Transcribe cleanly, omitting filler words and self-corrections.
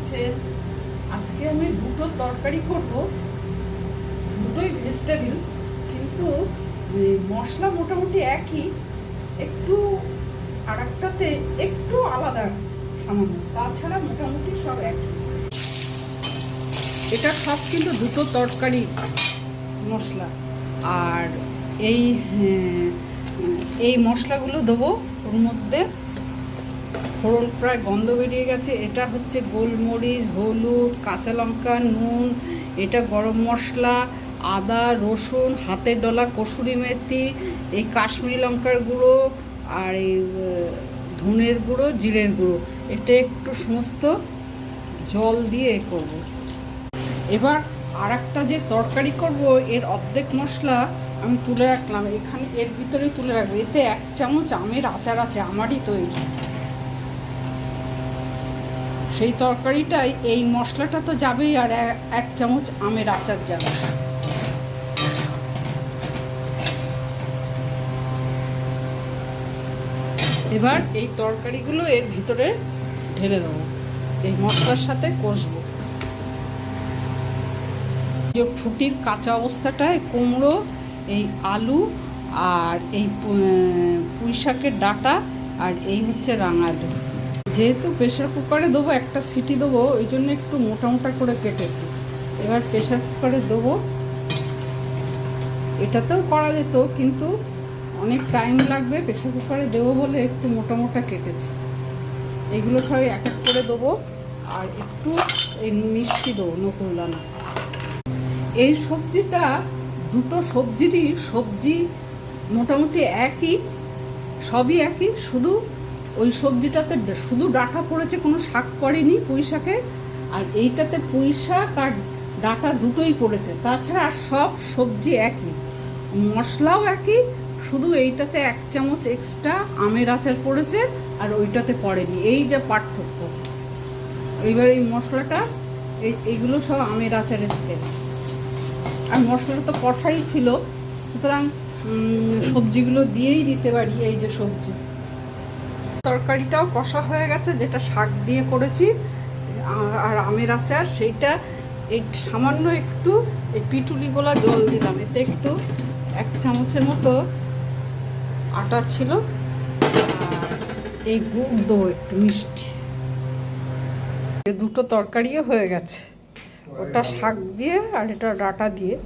আছেন? আজকে আমি দুটো তরকারি করব, দুটোই ভেজিটেবল, কিন্তু মশলা মোটামুটি একই, একটু আরেকটাতে একটু আলাদা সামান্য, তাছাড়া মোটামুটি সব একই। এটা সব কিন্তু দুটো তরকারি মশলা। আর এই এই মশলাগুলো দেবো ওর মধ্যে। ফোড়ন প্রায় গন্ধ বেরিয়ে গেছে। এটা হচ্ছে গোলমরিচ, হলুদ, কাঁচা লঙ্কা, নুন, এটা গরম মশলা, আদা, রসুন, হাতের ডলা কসুরি মেথি, এই কাশ্মীরি লঙ্কার গুঁড়ো, আর এই ধনের গুঁড়ো, জিরের গুঁড়ো। এটা একটু সমস্ত জল দিয়ে করব। এবার আর একটা যে তরকারি করব, এর অর্ধেক মশলা আমি তুলে রাখলাম, এখানে এর ভিতরেই তুলে রাখবো। এতে 1 চামচ আমের আচার আছে, আমারই তৈরি। সেই তরকারিটাই এই মশলাটা তো যাবেই, আর 1 চামচ আমের আচার যাবে। এবার এই তরকারিগুলো এর ভিতরে ঢেলে দেবো, এই মশলার সাথে কষবো। যে ফুটির কাঁচা অবস্থাটায় কুমড়ো, এই আলু, আর এই পুঁই শাকের ডাঁটা, আর এই হচ্ছে রাঙালু। যেহেতু প্রেশার কুকারে দেবো, একটা সিটি দেবো, ওই জন্য একটু মোটা মোটা করে কেটেছি। এবার প্রেশার কুকারে দেবো। এটাতেও করা যেত, কিন্তু অনেক টাইম লাগবে, প্রেশার কুকারে দেবো বলে একটু মোটা মোটা কেটেছি। এগুলো সবাই এক এক করে দেবো, আর একটু এই মিষ্টি দেবো, নকুল দানা। এই সবজিটা দুটো সবজিরই সবজি মোটামুটি একই, সবই একই, শুধু ওই সবজিটাতে শুধু ডাঁটা পড়েছে, কোনো শাক পড়েনি পুঁই শাকে, আর এইটাতে পুঁই শাক আর ডাঁটা দুটোই পড়েছে। তাছাড়া আর সব সবজি একই, মশলাও একই, শুধু এইটাতে 1 চামচ এক্সট্রা আমের আচার পড়েছে, আর ওইটাতে পড়েনি। এই যে পার্থক্য। এইবার এই মশলাটা এইগুলো সব আমের আচারের তেল, আর মশলাটা তো কষাই ছিল, সুতরাং সবজিগুলো দিয়েই দিতে পারি। এই যে সবজি তরকারিটাও কষা হয়ে গেছে, যেটা শাক দিয়ে করেছি আর আমের আচার, সেইটা এই সামান্য একটু এই পিটুলি গোলা জল দিলাম। এতে একটু 1 চামচের মতো আটা ছিল, আর এই গুড় দেবো একটু মিষ্টি। দুটো তরকারিও হয়ে গেছে, ওটা শাক দিয়ে আর এটা ডাঁটা দিয়ে।